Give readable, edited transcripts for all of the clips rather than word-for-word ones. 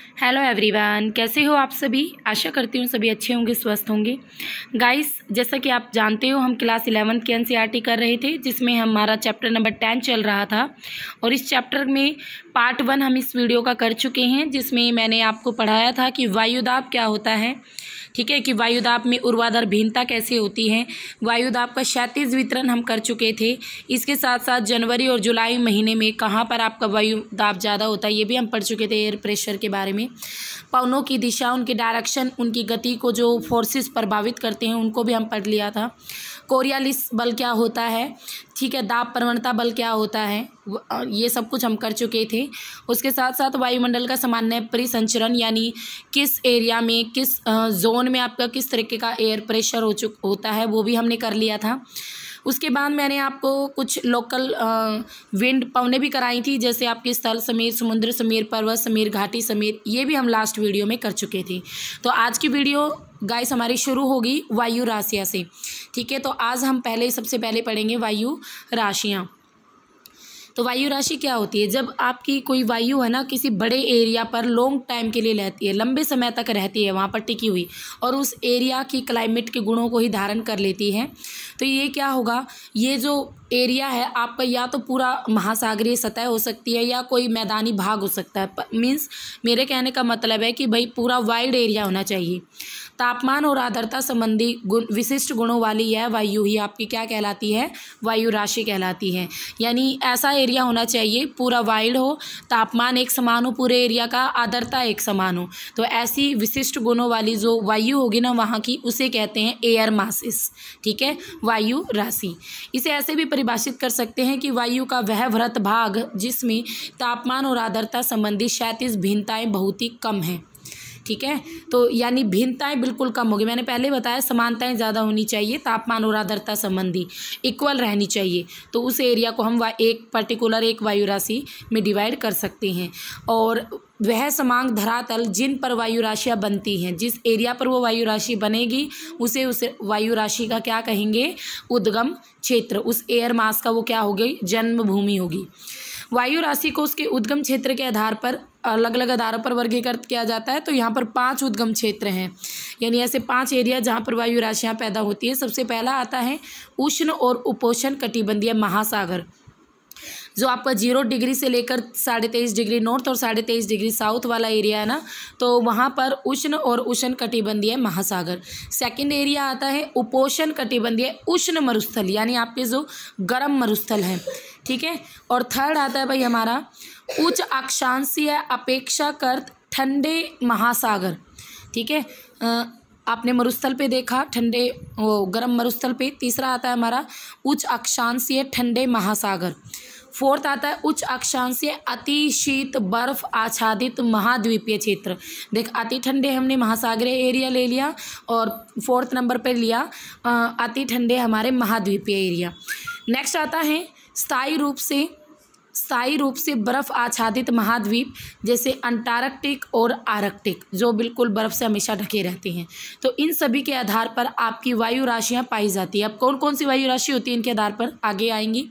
Hello everyone, कैसे हो आप सभी। आशा करती हूँ सभी अच्छे होंगे, स्वस्थ होंगे। गाइस, जैसा कि आप जानते हो हम क्लास 11th की एनसीईआरटी कर रहे थे, जिसमें हमारा चैप्टर नंबर 10 चल रहा था। और इस चैप्टर में पार्ट 1 हम इस वीडियो का कर चुके हैं, जिसमें मैंने आपको पढ़ाया था कि वायुदाब क्या होता है। ठीक है, कि वायुदाब में ऊर्ध्वाधर भिन्नता कैसे होती है। वायुदाब का क्षैतिज वितरण हम कर चुके थे। इसके साथ साथ जनवरी और जुलाई महीने में कहाँ पर आपका वायुदाब ज़्यादा होता है ये भी हम पढ़ चुके थे, एयर प्रेशर के बारे में। पवनों की दिशा, उनकी डायरेक्शन, उनकी गति को जो फोर्सेस प्रभावित करते हैं उनको भी हम पढ़ लिया था। कोरियालिस बल क्या होता है, ठीक है, दाब प्रवणता बल क्या होता है, ये सब कुछ हम कर चुके थे। उसके साथ साथ वायुमंडल का सामान्य परिसंचरण, यानी किस एरिया में, किस जोन में आपका किस तरीके का एयर प्रेशर होता है, वो भी हमने कर लिया था। उसके बाद मैंने आपको कुछ लोकल विंड पवनें भी कराई थी, जैसे आपके स्थल समीर, समुद्र समीर, पर्वत समीर, घाटी समीर, ये भी हम लास्ट वीडियो में कर चुके थे। तो आज की वीडियो गाइस हमारी शुरू होगी वायु राशियाँ से। ठीक है, तो आज हम सबसे पहले पढ़ेंगे वायु राशियाँ। तो वायु राशि क्या होती है, जब आपकी कोई वायु है ना किसी बड़े एरिया पर लॉन्ग टाइम के लिए रहती है, लंबे समय तक रहती है वहाँ पर टिकी हुई, और उस एरिया की क्लाइमेट के गुणों को ही धारण कर लेती है, तो ये क्या होगा, ये जो एरिया है आपका या तो पूरा महासागरीय सतह हो सकती है या कोई मैदानी भाग हो सकता है। मीन्स मेरे कहने का मतलब है कि भाई पूरा वाइड एरिया होना चाहिए। तापमान और आर्द्रता संबंधी विशिष्ट गुणों वाली यह वायु ही आपकी क्या कहलाती है, वायु राशि कहलाती है। यानी ऐसा एरिया होना चाहिए पूरा वाइड हो, तापमान एक समान हो पूरे एरिया का, आर्द्रता एक समान हो। तो ऐसी विशिष्ट गुणों वाली जो वायु होगी ना वहाँ की, उसे कहते हैं एयर मासेस। ठीक है, वायु राशि। इसे ऐसे भी परिभाषित कर सकते हैं कि वायु का वह वृत्त भाग जिसमें तापमान और आर्द्रता संबंधी क्षैतिज भिन्नताएं बहुत ही कम हैं। ठीक है, तो यानी भिन्नताएं बिल्कुल कम होगी। मैंने पहले बताया समानताएं ज़्यादा होनी चाहिए, तापमान और आर्द्रता संबंधी इक्वल रहनी चाहिए, तो उस एरिया को हम एक पर्टिकुलर एक वायु राशि में डिवाइड कर सकते हैं। और वह समांग धरातल जिन पर वायु राशियाँ बनती हैं, जिस एरिया पर वो वायु राशि बनेगी उसे उस वायु राशि का क्या कहेंगे, उद्गम क्षेत्र। उस एयर मास का वो क्या होगी, जन्मभूमि होगी। वायु राशि को उसके उद्गम क्षेत्र के आधार पर अलग अलग आधारों पर वर्गीकृत किया जाता है। तो यहाँ पर 5 उद्गम क्षेत्र हैं, यानी ऐसे 5 एरिया जहाँ पर वायु राशियाँ पैदा होती हैं। सबसे पहला आता है उष्ण और उपोष्ण कटिबंधीय महासागर, जो आपका 0 डिग्री से लेकर 23.5 डिग्री नॉर्थ और 23.5 डिग्री साउथ वाला एरिया है ना, तो वहाँ पर उष्ण और उष्ण कटिबंधीय महासागर। सेकंड एरिया आता है उपोष्ण कटिबंधीय उष्ण मरुस्थल, यानी आपके जो गर्म मरुस्थल हैं। ठीक है, और थर्ड आता है भाई हमारा उच्च अक्षांशीय अपेक्षाकृत ठंडे महासागर। ठीक है, आपने मरुस्थल पे देखा ठंडे गर्म मरुस्थल पे। तीसरा आता है हमारा उच्च अक्षांशीय ठंडे महासागर। फोर्थ आता है उच्च अक्षांशीय अति शीत बर्फ आच्छादित महाद्वीपीय क्षेत्र। देख, अति ठंडे हमने महासागरीय एरिया ले लिया, और फोर्थ नंबर पे लिया अति ठंडे हमारे महाद्वीपीय एरिया। नेक्स्ट आता है स्थायी रूप से बर्फ आच्छादित महाद्वीप, जैसे अंटार्कटिक और आर्कटिक, जो बिल्कुल बर्फ से हमेशा ढके रहते हैं। तो इन सभी के आधार पर आपकी वायु राशियाँ पाई जाती है। अब कौन कौन सी वायु राशि होती है इनके आधार पर आगे आएंगी।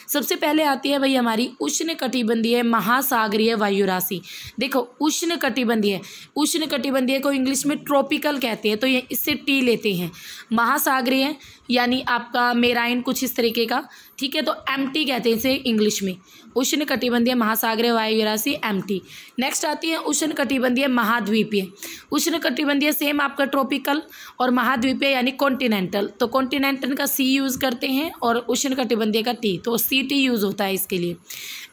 सबसे पहले आती है भाई हमारी उष्ण कटिबंधीय महासागरीय वायु राशि। देखो, उष्ण कटिबंधीय को इंग्लिश में ट्रॉपिकल कहते हैं, तो ये इससे टी लेते हैं। महासागरीय यानी आपका मेराइन कुछ इस तरीके का। ठीक है, तो एमटी कहते हैं इसे इंग्लिश में, उष्ण कटिबंधीय महासागरीय वायु राशि एमटी। नेक्स्ट आती है उष्ण कटिबंधीय महाद्वीपीय। उष्ण कटिबंधीय सेम आपका ट्रॉपिकल, और महाद्वीपीय यानी कॉन्टिनेंटल, तो कॉन्टिनेंटल का सी यूज़ करते हैं और उष्ण कटिबंधीय का टी, तो सीटी यूज़ होता है इसके लिए।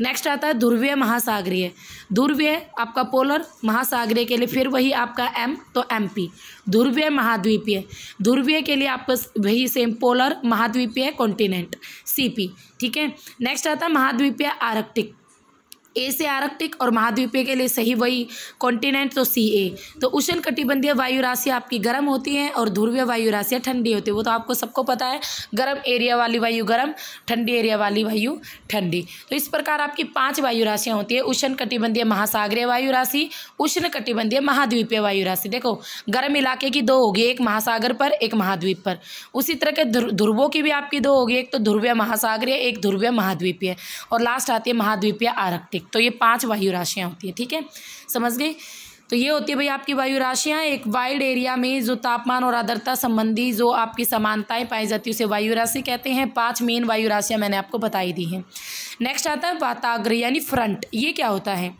नेक्स्ट आता है ध्रुवीय महासागरीय। ध्रुवीय आपका पोलर, महासागरीय के लिए फिर वही आपका एम, तो एमपी। ध्रुवीय महाद्वीपीय, ध्रुवीय के लिए आपका वही सेम पोलर, महाद्वीपीय कॉन्टिनेंट सीपी। ठीक है, नेक्स्ट आता है महाद्वीपीय आर्कटिक, ए से आर्कटिक, और महाद्वीपीय के लिए सही वही कॉन्टिनेंट, तो सी ए। तो उष्ण कटिबंधीय वायु राशि आपकी गर्म होती है और ध्रुवीय वायु राशियाँ ठंडी होती है। वो तो आपको सबको पता है, गर्म एरिया वाली वायु गर्म, ठंडी एरिया वाली वायु ठंडी। तो इस प्रकार आपकी 5 वायु राशियाँ होती है। उष्ण कटिबंधीय महासागरीय वायु राशि, उष्ण कटिबंधीय महाद्वीपीय वायु राशि। देखो, गर्म इलाके की 2 होगी, एक महासागर पर, एक महाद्वीप पर। उसी तरह के ध्रुवों की भी आपकी 2 होगी, एक तो ध्रुवीय महासागरीय, एक ध्रुवीय महाद्वीपीय, और लास्ट आती है महाद्वीपीय आर्कटिक। तो ये 5 वायु राशियाँ होती है। ठीक है, समझ गए। तो ये होती है भाई आपकी वायु राशियाँ। एक वाइड एरिया में जो तापमान और आर्द्रता संबंधी जो आपकी समानताएं पाई जाती है उसे वायु राशि कहते हैं। 5 मेन वायु राशियाँ मैंने आपको बताई दी हैं। नेक्स्ट आता है वाताग्र यानी फ्रंट। ये क्या होता है?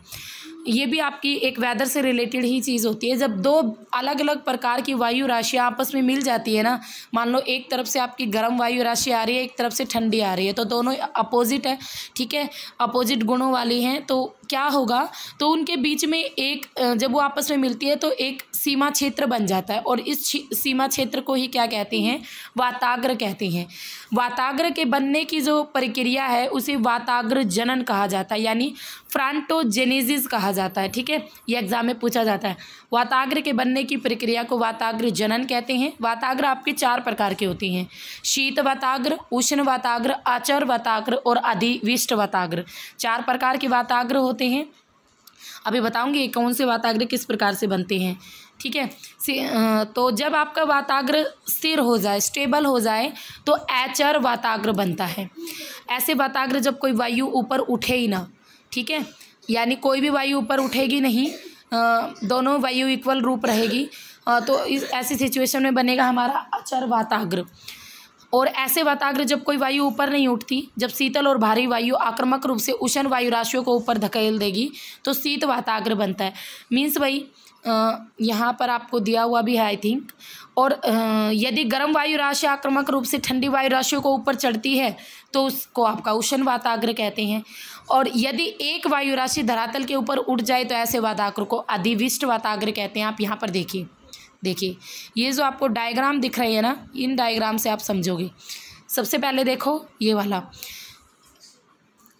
ये भी आपकी एक वेदर से रिलेटेड ही चीज़ होती है। जब दो अलग अलग प्रकार की वायु राशियाँ आपस में मिल जाती है ना, मान लो एक तरफ से आपकी गर्म वायु राशि आ रही है, एक तरफ से ठंडी आ रही है, तो दोनों अपोजिट है, ठीक है, अपोजिट गुणों वाली हैं, तो क्या होगा, तो उनके बीच में एक जब वो आपस में मिलती है तो एक सीमा क्षेत्र बन जाता है, और इस सीमा क्षेत्र को ही क्या कहते हैं? वाताग्र कहते हैं। वाताग्र के बनने की जो प्रक्रिया है उसे वाताग्र जनन कहा जाता है, यानी फ्रंटोजेनेसिस कहा जाता है, ठीक है, ये एग्जाम में पूछा जाता है। वाताग्र के बनने की प्रक्रिया को वाताग्र जनन कहते हैं। वाताग्र आपके 4 प्रकार के होती हैं: शीत वाताग्र, उष्ण वाताग्र, आचर वाताग्र और अधिविष्ट वाताग्र। 4 प्रकार के वाताग्र होते हैं। अभी बताऊंगी कौन से वाताग्र किस प्रकार से बनते हैं, ठीक है। तो जब आपका वाताग्र स्थिर हो जाए, स्टेबल हो जाए, तो आचर वाताग्र बनता है। ऐसे वाताग्र जब कोई वायु ऊपर उठे ही ना, ठीक है, यानी कोई भी वायु ऊपर उठेगी नहीं, दोनों वायु इक्वल रूप रहेगी, तो इस ऐसी सिचुएशन में बनेगा हमारा आचर वाताग्र। और ऐसे वाताग्र जब कोई वायु ऊपर नहीं उठती, जब शीतल और भारी वायु आक्रामक रूप से उष्ण वायु राशियों को ऊपर धकेल देगी, तो शीत वाताग्र बनता है। मीन्स भाई यहाँ पर आपको दिया हुआ भी है आई थिंक। और यदि गर्म वायु राशि आक्रामक रूप से ठंडी वायु राशियों को ऊपर चढ़ती है तो उसको आपका उष्ण वाताग्र कहते हैं। और यदि एक वायु राशि धरातल के ऊपर उठ जाए तो ऐसे वाताग्र को अधिविष्ट वाताग्र कहते हैं। आप यहाँ पर देखिए ये जो आपको डायग्राम दिख रही है ना, इन डायग्राम से आप समझोगे। सबसे पहले देखो ये वाला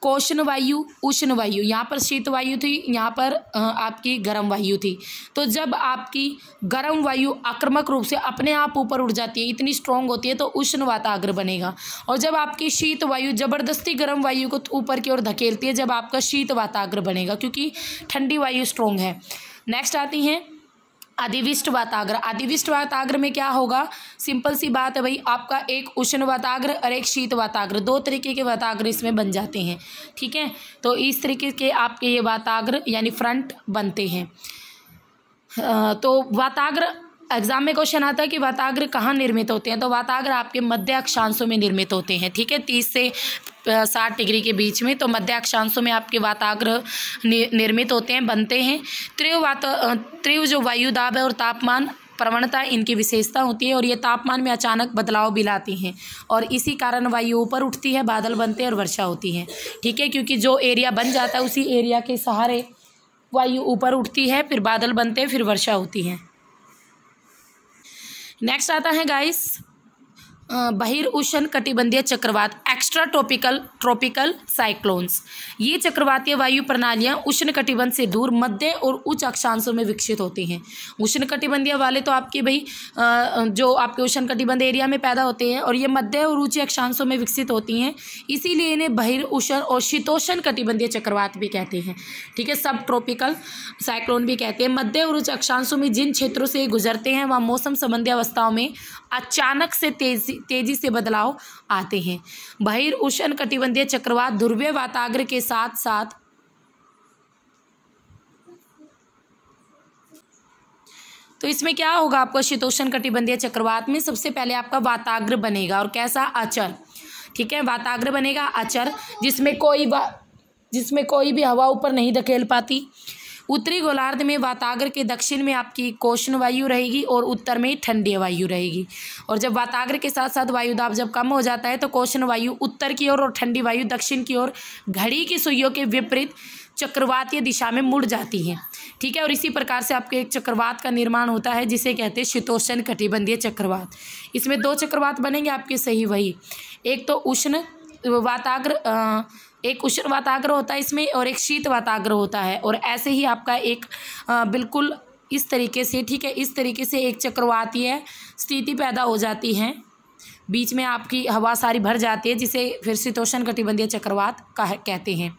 कोष्ण वायु, उष्ण वायु, यहाँ पर शीत वायु थी, यहाँ पर आपकी गर्म वायु थी। तो जब आपकी गर्म वायु आक्रामक रूप से अपने आप ऊपर उठ जाती है, इतनी स्ट्रॉन्ग होती है, तो उष्ण वाताग्र बनेगा। और जब आपकी शीत वायु जबरदस्ती गर्म वायु को ऊपर की ओर धकेलती है, जब आपका शीत वाताग्र बनेगा, क्योंकि ठंडी वायु स्ट्रॉन्ग है। नेक्स्ट आती हैं अधिविष्ट वाताग्र। अधिविष्ट वाताग्र में क्या होगा? सिंपल सी बात है भाई, आपका एक उष्ण वाताग्र और एक शीत वाताग्र, 2 तरीके के वाताग्र इसमें बन जाते हैं, ठीक है। तो इस तरीके के आपके ये वाताग्र यानी फ्रंट बनते हैं। तो वाताग्र एग्जाम में क्वेश्चन आता है कि वाताग्र कहाँ निर्मित होते हैं, तो वाताग्र आपके मध्य अक्षांशों में निर्मित होते हैं, ठीक है, 30 से 60 डिग्री के बीच में। तो मध्य अक्षांशों में आपके वाताग्र निर्मित होते हैं, बनते हैं। तीव्र जो वायु दाब है और तापमान प्रवणता इनकी विशेषता होती है, और ये तापमान में अचानक बदलाव भी लाती हैं, और इसी कारण वायु ऊपर उठती है, बादल बनते हैं और वर्षा होती है, ठीक है, क्योंकि जो एरिया बन जाता है उसी एरिया के सहारे वायु ऊपर उठती है, फिर बादल बनते हैं, फिर वर्षा होती है। नेक्स्ट आता है गाइस बहिर उष्ण कटिबंधीय चक्रवात, एक्स्ट्रा ट्रॉपिकल साइक्लोन्स। ये चक्रवातीय वायु प्रणालियाँ उष्ण कटिबंध से दूर मध्य और उच्च अक्षांशों में विकसित होती हैं। उष्ण कटिबंधीय वाले तो आपके भाई जो आपके उष्ण कटिबंध एरिया में पैदा होते हैं, और ये मध्य और उच्च अक्षांशों में विकसित होती हैं, इसीलिए इन्हें बहिर उष्ण और शीतोष्ण कटिबंधीय चक्रवात भी कहते हैं, ठीक है, सब ट्रॉपिकल साइक्लोन भी कहते हैं। मध्य और उच्च अक्षांशों में जिन क्षेत्रों से गुजरते हैं वहाँ मौसम संबंधी अवस्थाओं में अचानक से तेजी से बदलाव आते हैं। बहिर उष्ण कटिबंधीय चक्रवात ध्रुवीय वाताग्र के साथ साथ तो इसमें क्या होगा, आपको शीतोष्ण कटिबंधीय चक्रवात में सबसे पहले आपका वाताग्र बनेगा, और कैसा? अचर, ठीक है, वाताग्र बनेगा अचर, जिसमें कोई भी हवा ऊपर नहीं धकेल पाती। उत्तरी गोलार्ध में वाताग्र के दक्षिण में आपकी कोष्ण वायु रहेगी और उत्तर में ठंडी वायु रहेगी। और जब वाताग्र के साथ साथ वायु दाब जब कम हो जाता है तो कोष्ण वायु उत्तर की ओर और ठंडी वायु दक्षिण की ओर घड़ी की सुइयों के विपरीत चक्रवातीय दिशा में मुड़ जाती हैं, ठीक है। और इसी प्रकार से आपके एक चक्रवात का निर्माण होता है जिसे कहते हैं शीतोष्ण कटिबंधीय चक्रवात। इसमें 2 चक्रवात बनेंगे आपके, सही वही, एक तो उष्ण वाताग्र, एक उष्ण वाताग्र होता है इसमें, और एक शीत वाताग्र होता है। और ऐसे ही आपका एक बिल्कुल इस तरीके से, ठीक है, इस तरीके से एक चक्रवातीय स्थिति पैदा हो जाती है, बीच में आपकी हवा सारी भर जाती है, जिसे फिर शीतोष्ण कटिबंधीय चक्रवात कहते हैं।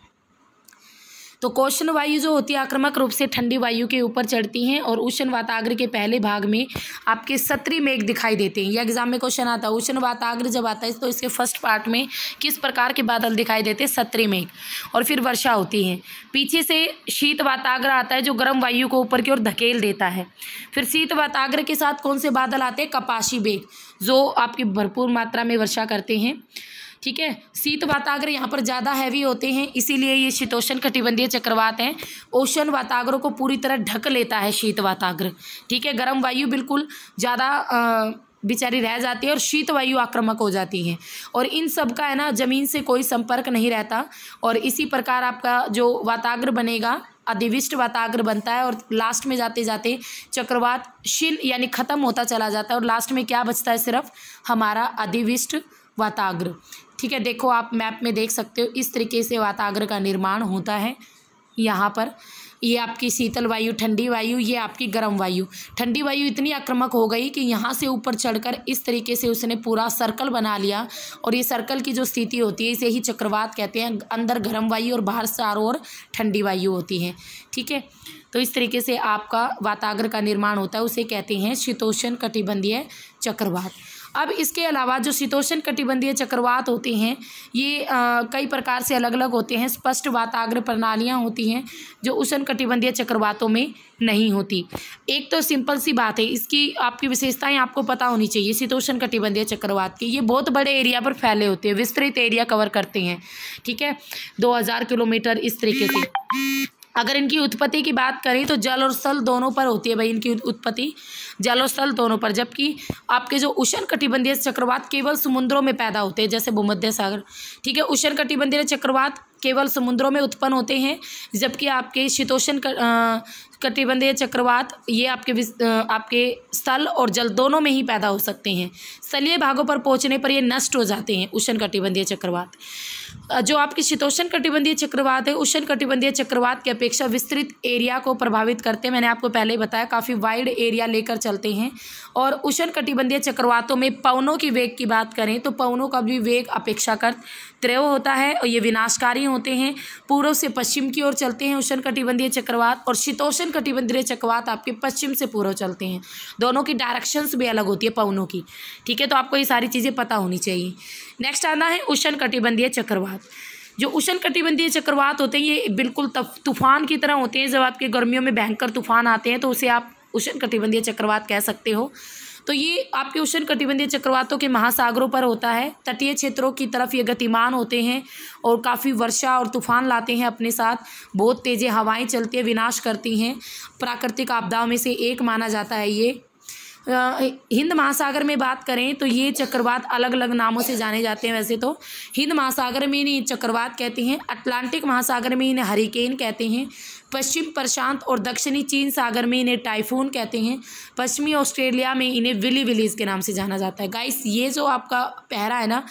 तो कोष्ण वायु जो होती है आक्रामक रूप से ठंडी वायु के ऊपर चढ़ती हैं और उष्ण वाताग्र के पहले भाग में आपके सत्री मेघ दिखाई देते हैं। यह एग्जाम में क्वेश्चन आता है, उष्ण वाताग्र जब आता है तो इसके फर्स्ट पार्ट में किस प्रकार के बादल दिखाई देते हैं? सत्री मेघ। और फिर वर्षा होती है। पीछे से शीत वाताग्र आता है जो गर्म वायु को ऊपर की ओर धकेल देता है। फिर शीत वाताग्र के साथ कौन से बादल आते हैं? कपाशी मेघ, जो आपकी भरपूर मात्रा में वर्षा करते हैं। ठीक है, शीत वाताग्र यहाँ पर ज़्यादा हैवी होते हैं, इसीलिए ये शीतोष्ण कटिबंधीय चक्रवात हैं। उष्ण वाताग्र को पूरी तरह ढक लेता है शीत वाताग्र। ठीक है, गर्म वायु बिल्कुल ज़्यादा बेचारी रह जाती है और शीत वायु आक्रामक हो जाती है, और इन सब का है ना ज़मीन से कोई संपर्क नहीं रहता। और इसी प्रकार आपका जो वाताग्र बनेगा अधिविष्ट वाताग्र बनता है, और लास्ट में जाते जाते चक्रवात क्षीण यानी ख़त्म होता चला जाता है, और लास्ट में क्या बचता है? सिर्फ हमारा अधिविष्ट वाताग्र। ठीक है, देखो आप मैप में देख सकते हो इस तरीके से वाताग्र का निर्माण होता है। यहाँ पर ये आपकी शीतल वायु, ठंडी वायु, ये आपकी गर्म वायु। ठंडी वायु इतनी आक्रामक हो गई कि यहाँ से ऊपर चढ़कर इस तरीके से उसने पूरा सर्कल बना लिया, और ये सर्कल की जो स्थिति होती है इसे ही चक्रवात कहते हैं। अंदर गर्म वायु और बाहर चारों ओर ठंडी वायु होती है। ठीक है, तो इस तरीके से आपका वाताग्र का निर्माण होता है, उसे कहते हैं शीतोष्ण कटिबंधीय चक्रवात। अब इसके अलावा जो शीतोष्ण कटिबंधीय चक्रवात होते हैं ये कई प्रकार से अलग अलग होते हैं। स्पष्ट वाताग्र प्रणालियाँ होती हैं जो उष्ण कटिबंधीय चक्रवातों में नहीं होती। एक तो सिंपल सी बात है, इसकी आपकी विशेषताएं आपको पता होनी चाहिए। शीतोष्ण कटिबंधीय चक्रवात की ये बहुत बड़े एरिया पर फैले होते हैं, विस्तृत एरिया कवर करते हैं। ठीक है, 2000 किलोमीटर इस तरीके से। अगर इनकी उत्पत्ति की बात करें तो जल और स्थल दोनों पर होती है भाई इनकी उत्पत्ति, जल और स्थल दोनों पर। जबकि आपके जो उष्ण कटिबंधीय चक्रवात केवल समुद्रों में पैदा होते हैं, जैसे भूमध्य सागर। ठीक है, उष्ण कटिबंधीय चक्रवात केवल समुद्रों में उत्पन्न होते हैं, जबकि आपके शीतोष्ण कटिबंधीय चक्रवात ये आपके स्थल और जल दोनों में ही पैदा हो सकते हैं। स्थलीय भागों पर पहुंचने पर ये नष्ट हो जाते हैं उष्ण कटिबंधीय चक्रवात। जो आपकी शीतोष्ण कटिबंधीय चक्रवात है उष्ण कटिबंधीय चक्रवात की अपेक्षा विस्तृत एरिया को प्रभावित करते हैं। मैंने आपको पहले ही बताया, काफ़ी वाइड एरिया लेकर चलते हैं। और उष्ण कटिबंधीय चक्रवातों में पवनों की वेग की बात करें तो पवनों का भी वेग अपेक्षाकृत तीव्र होता है, और ये विनाशकारी होते हैं। पूर्व से पश्चिम की ओर चलते हैं उष्ण कटिबंधीय चक्रवात, और शीतोष्ण कटिबंधीय चक्रवात आपके पश्चिम से पूर्व चलते हैं। दोनों की डायरेक्शंस भी अलग होती है पवनों की। ठीक है, तो आपको ये सारी चीज़ें पता होनी चाहिए। नेक्स्ट आना है उष्ण कटिबंधीय चक्रवात। जो उष्ण कटिबंधीय चक्रवात होते हैं ये बिल्कुल तूफान की तरह होते हैं। जब आपके गर्मियों में भयंकर तूफान आते हैं तो उसे आप उष्ण कटिबंधीय चक्रवात कह सकते हो। तो ये आपके उष्ण कटिबंधीय चक्रवातों के महासागरों पर होता है। तटीय क्षेत्रों की तरफ ये गतिमान होते हैं और काफ़ी वर्षा और तूफान लाते हैं अपने साथ। बहुत तेज़ हवाएं चलती है, विनाश करती हैं। प्राकृतिक आपदाओं में से एक माना जाता है ये। हिंद महासागर में बात करें तो ये चक्रवात अलग अलग नामों से जाने जाते हैं। वैसे तो हिंद महासागर में इन्हें चक्रवात कहते हैं, अटलांटिक महासागर में इन्हें हरिकेन कहते हैं, पश्चिम प्रशांत और दक्षिणी चीन सागर में इन्हें टाइफून कहते हैं, पश्चिमी ऑस्ट्रेलिया में इन्हें विली विलीज के नाम से जाना जाता है। गाइस, ये जो आपका पहरा है ना,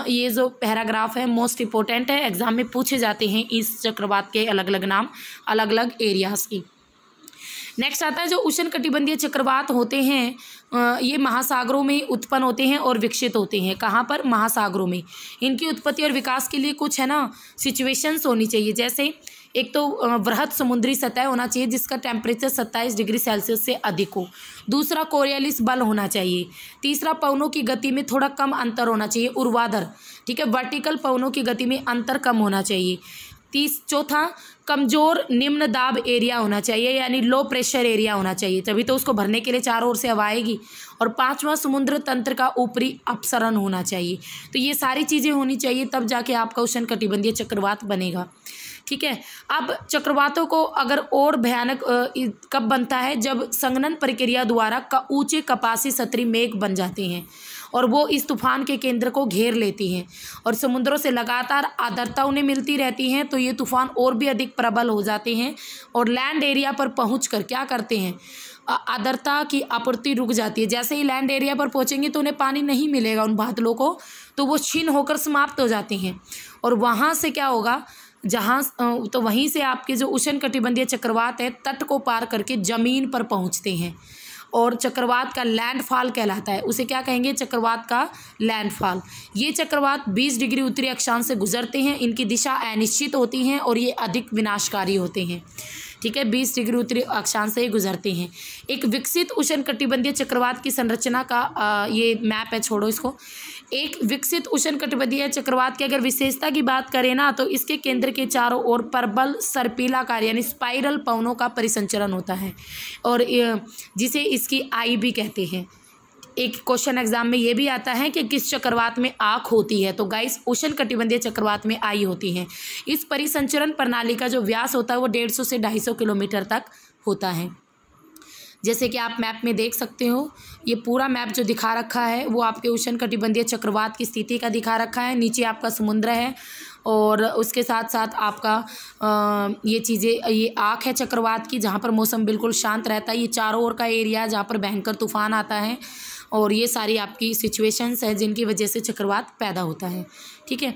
ये जो पैराग्राफ है मोस्ट इंपॉर्टेंट है, एग्जाम में पूछे जाते हैं इस चक्रवात के अलग अलग नाम अलग अलग एरियाज की। नेक्स्ट आता है जो उष्ण कटिबंधीय चक्रवात होते हैं ये महासागरों में उत्पन्न होते हैं और विकसित होते हैं। कहाँ पर? महासागरों में। इनकी उत्पत्ति और विकास के लिए कुछ है ना सिचुएशंस होनी चाहिए। जैसे एक तो वृहद समुद्री सतह होना चाहिए जिसका टेम्परेचर 27 डिग्री सेल्सियस से अधिक हो। दूसरा, कोरियलिस बल होना चाहिए। तीसरा, पवनों की गति में थोड़ा कम अंतर होना चाहिए, ऊर्ध्वाधर। ठीक है, वर्टिकल पवनों की गति में अंतर कम होना चाहिए। चौथा, कमज़ोर निम्न दाब एरिया होना चाहिए, यानी लो प्रेशर एरिया होना चाहिए, तभी तो उसको भरने के लिए चारों ओर से हवा आएगी। और पांचवा, समुद्र तंत्र का ऊपरी अपसरण होना चाहिए। तो ये सारी चीज़ें होनी चाहिए, तब जाके आपका उष्ण कटिबंधीय चक्रवात बनेगा। ठीक है, अब चक्रवातों को अगर और भयानक कब बनता है? जब संघनन प्रक्रिया द्वारा ऊंचे कपासी सतरी मेघ बन जाते हैं और वो इस तूफान के केंद्र को घेर लेती हैं और समुद्रों से लगातार आर्द्रता उन्हें मिलती रहती हैं, तो ये तूफान और भी अधिक प्रबल हो जाते हैं और लैंड एरिया पर पहुंचकर क्या करते हैं? आर्द्रता की आपूर्ति रुक जाती है। जैसे ही लैंड एरिया पर पहुंचेंगे तो उन्हें पानी नहीं मिलेगा उन बादलों को, तो वो क्षीण होकर समाप्त हो जाते हैं। और वहाँ से क्या होगा? तो वहीं से आपके जो उष्ण कटिबंधीय चक्रवात है तट को पार करके ज़मीन पर पहुँचते हैं और चक्रवात का लैंडफॉल कहलाता है। उसे क्या कहेंगे? चक्रवात का लैंडफॉल। ये चक्रवात 20 डिग्री उत्तरी अक्षांश से गुजरते हैं, इनकी दिशा अनिश्चित होती हैं और ये अधिक विनाशकारी होते हैं। ठीक है, 20 डिग्री उत्तरी अक्षांश से गुजरते हैं। एक विकसित उष्णकटिबंधीय चक्रवात की संरचना का ये मैप है, छोड़ो इसको। एक विकसित उष्णकटिबंधीय चक्रवात की अगर विशेषता की बात करें ना, तो इसके केंद्र के चारों ओर प्रबल सर्पिलाकार यानी स्पाइरल पवनों का परिसंचरण होता है और जिसे इसकी आई भी कहते हैं। एक क्वेश्चन एग्जाम में ये भी आता है कि किस चक्रवात में आँख होती है, तो गाइस उष्णकटिबंधीय चक्रवात में आई होती है। इस परिसंचरण प्रणाली का जो व्यास होता है वो 150 से 250 किलोमीटर तक होता है। जैसे कि आप मैप में देख सकते हो, ये पूरा मैप जो दिखा रखा है वो आपके उष्णकटिबंधीय चक्रवात की स्थिति का दिखा रखा है। नीचे आपका समुद्र है और उसके साथ साथ आपका ये चीज़ें, ये आँख है चक्रवात की, जहाँ पर मौसम बिल्कुल शांत रहता है। ये चारों ओर का एरिया जहाँ पर भयंकर तूफान आता है और ये सारी आपकी सिचुएशंस हैं जिनकी वजह से चक्रवात पैदा होता है। ठीक है,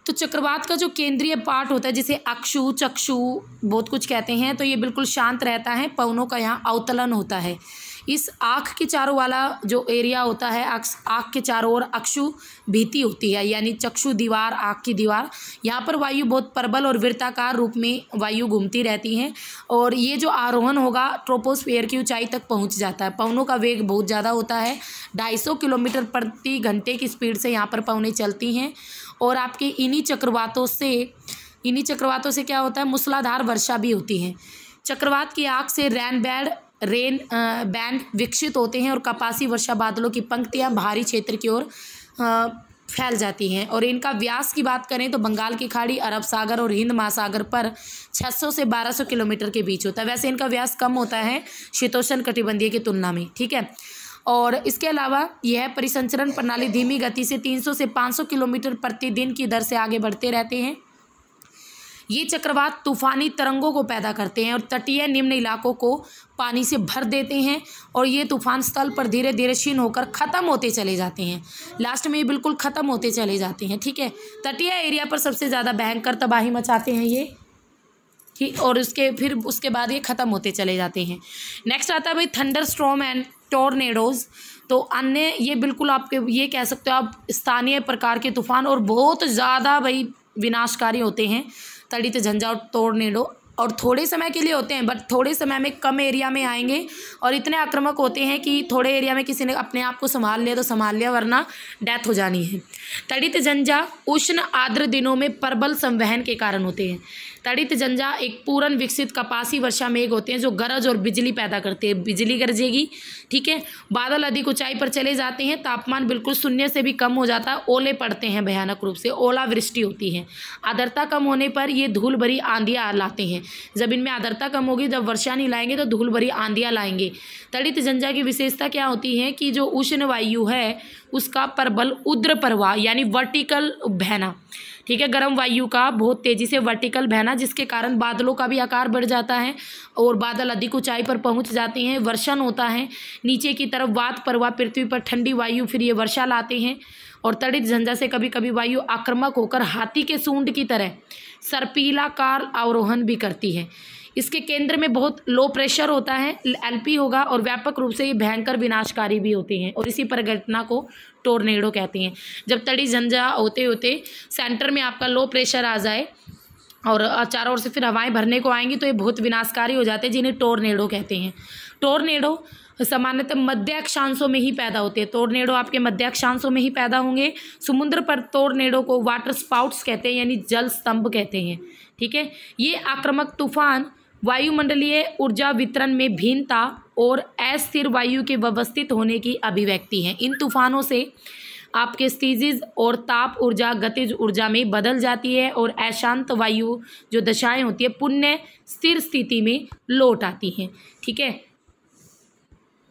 तो चक्रवात का जो केंद्रीय पार्ट होता है जिसे अक्षु, चक्षु बहुत कुछ कहते हैं, तो ये बिल्कुल शांत रहता है। पवनों का यहाँ अवतलन होता है। इस आँख के चारों वाला जो एरिया होता है, आँख के चारों ओर अक्षु भीति होती है यानी चक्षु दीवार, आँख की दीवार। यहाँ पर वायु बहुत प्रबल और वृत्ताकार रूप में वायु घूमती रहती है और ये जो आरोहण होगा ट्रोपोस्फेयर की ऊंचाई तक पहुँच जाता है। पवनों का वेग बहुत ज़्यादा होता है, 250 किलोमीटर प्रति घंटे की स्पीड से यहाँ पर पवनें चलती हैं और आपके इन्हीं चक्रवातों से क्या होता है? मूसलाधार वर्षा भी होती है। चक्रवात की आँख से रेन बैंड विकसित होते हैं और कपासी वर्षा बादलों की पंक्तियां भारी क्षेत्र की ओर फैल जाती हैं। और इनका व्यास की बात करें तो बंगाल की खाड़ी, अरब सागर और हिंद महासागर पर 600 से 1200 किलोमीटर के बीच होता है। वैसे इनका व्यास कम होता है शीतोष्ण कटिबंधीय की तुलना में। ठीक है, और इसके अलावा यह परिसंचरण प्रणाली धीमी गति से 300 से 500 किलोमीटर प्रतिदिन की दर से आगे बढ़ते रहते हैं। ये चक्रवात तूफानी तरंगों को पैदा करते हैं और तटीय निम्न इलाकों को पानी से भर देते हैं और ये तूफान स्थल पर धीरे धीरे क्षीण होकर ख़त्म होते चले जाते हैं। लास्ट में ये बिल्कुल ख़त्म होते चले जाते हैं। ठीक है, तटीय एरिया पर सबसे ज़्यादा भयंकर तबाही मचाते हैं ये, ठीक, और उसके बाद ये ख़त्म होते चले जाते हैं। नेक्स्ट आता है भाई थंडर स्टॉर्म एंड टॉर्नेडोज। तो अन्य ये बिल्कुल आपके ये कह सकते हो आप स्थानीय प्रकार के तूफान और बहुत ज़्यादा भाई विनाशकारी होते हैं। तड़ित झंझा और टॉर्नेडो और थोड़े समय के लिए होते हैं, बट थोड़े समय में कम एरिया में आएंगे और इतने आक्रामक होते हैं कि थोड़े एरिया में किसी ने अपने आप को संभाल लिया तो संभाल लिया, वरना डेथ हो जानी है। तड़ित झंझा उष्ण आर्द्र दिनों में प्रबल संवहन के कारण होते हैं। तड़ित झंझा एक पूर्ण विकसित कपासी वर्षा मेघ होते हैं जो गरज और बिजली पैदा करते हैं। बिजली गरजेगी, ठीक है, बादल अधिक ऊंचाई पर चले जाते हैं, तापमान बिल्कुल शून्य से भी कम हो जाता है, ओले पड़ते हैं, भयानक रूप से ओलावृष्टि होती है। आर्द्रता कम होने पर ये धूल भरी आंधियाँ लाते हैं। जब इनमें आर्द्रता कम होगी, जब वर्षा नहीं लाएंगे तो धूल भरी आंधियाँ लाएंगे। तड़ित झंझा की विशेषता क्या होती है कि जो उष्ण वायु है उसका प्रबल उर्ध्व प्रवाह यानी वर्टिकल बहना, ठीक है, गर्म वायु का बहुत तेज़ी से वर्टिकल बहना, जिसके कारण बादलों का भी आकार बढ़ जाता है और बादल अधिक ऊंचाई पर पहुंच जाते हैं। वर्षण होता है नीचे की तरफ, वात प्रवाह, पृथ्वी पर ठंडी वायु, फिर ये वर्षा लाते हैं। और तड़ित झंझा से कभी कभी वायु आक्रामक होकर हाथी के सूंड की तरह सर्पिलाकार अवरोहण भी करती है। इसके केंद्र में बहुत लो प्रेशर होता है, एलपी होगा, और व्यापक रूप से ये भयंकर विनाशकारी भी होते हैं और इसी परिघटना को टोर्नेडो कहते हैं। जब तड़ित झंझा होते होते सेंटर में आपका लो प्रेशर आ जाए और चारों ओर से फिर हवाएं भरने को आएंगी तो ये बहुत विनाशकारी हो जाते हैं, जिन्हें टोर्नेडो कहते हैं। टोर्नेडो सामान्यतः मध्य अक्षांशों में ही पैदा होते हैं। टोर्नेडो आपके मध्य अक्षांशों में ही पैदा होंगे। समुद्र पर टोर्नेडो को वाटर स्पाउट्स कहते हैं यानी जल स्तंभ कहते हैं। ठीक है, ये आक्रामक तूफान वायुमंडलीय ऊर्जा वितरण में भिन्नता और अस्थिर वायु के व्यवस्थित होने की अभिव्यक्ति है। इन तूफानों से आपके स्थितिज और ताप ऊर्जा गतिज ऊर्जा में बदल जाती है और अशांत वायु जो दशाएं होती है पुनः स्थिर स्थिति में लौट आती हैं। ठीक है,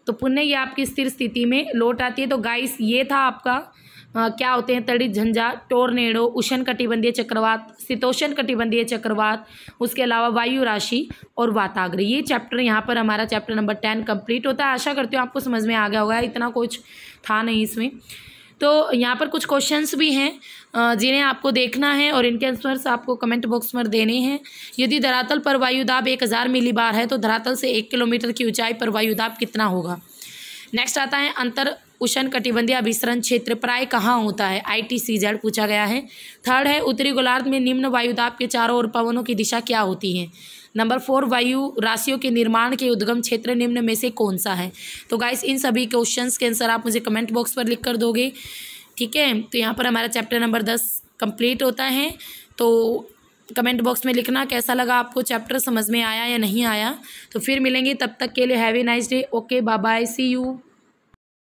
तो पुनः ये आपकी स्थिर स्थिति में लौट आती है। तो गाइस ये था आपका क्या होते हैं तड़ित झंझा, टोर्नेडो, उष्ण कटिबंधीय चक्रवात, शीतोष्ण कटिबंधीय चक्रवात, उसके अलावा वायु राशि और वाताग्र। ये चैप्टर यहाँ पर हमारा चैप्टर नंबर 10 कंप्लीट होता है। आशा करती हूँ आपको समझ में आ गया होगा, इतना कुछ था नहीं इसमें। तो यहाँ पर कुछ क्वेश्चंस भी हैं जिन्हें आपको देखना है और इनके आंसर्स आपको कमेंट बॉक्स में देने हैं। यदि धरातल पर वायुदाब 1000 मिलीबार है तो धरातल से 1 किलोमीटर की ऊंचाई पर वायुदाब कितना होगा। नेक्स्ट आता है अंतर उष्ण कटिबंधीय अभिसरण क्षेत्र प्राय कहाँ होता है, ITCZ पूछा गया है। थर्ड है उत्तरी गोलार्ध में निम्न वायुदाब के चारों ओर पवनों की दिशा क्या होती है। नंबर 4 वायु राशियों के निर्माण के उद्गम क्षेत्र निम्न में से कौन सा है। तो गाइस इन सभी क्वेश्चंस के आंसर आप मुझे कमेंट बॉक्स पर लिख कर दोगे, ठीक है। तो यहाँ पर हमारा चैप्टर नंबर 10 कंप्लीट होता है। तो कमेंट बॉक्स में लिखना कैसा लगा आपको, चैप्टर समझ में आया या नहीं आया। तो फिर मिलेंगे, तब तक के लिए have a nice day. Okay bye bye, see you.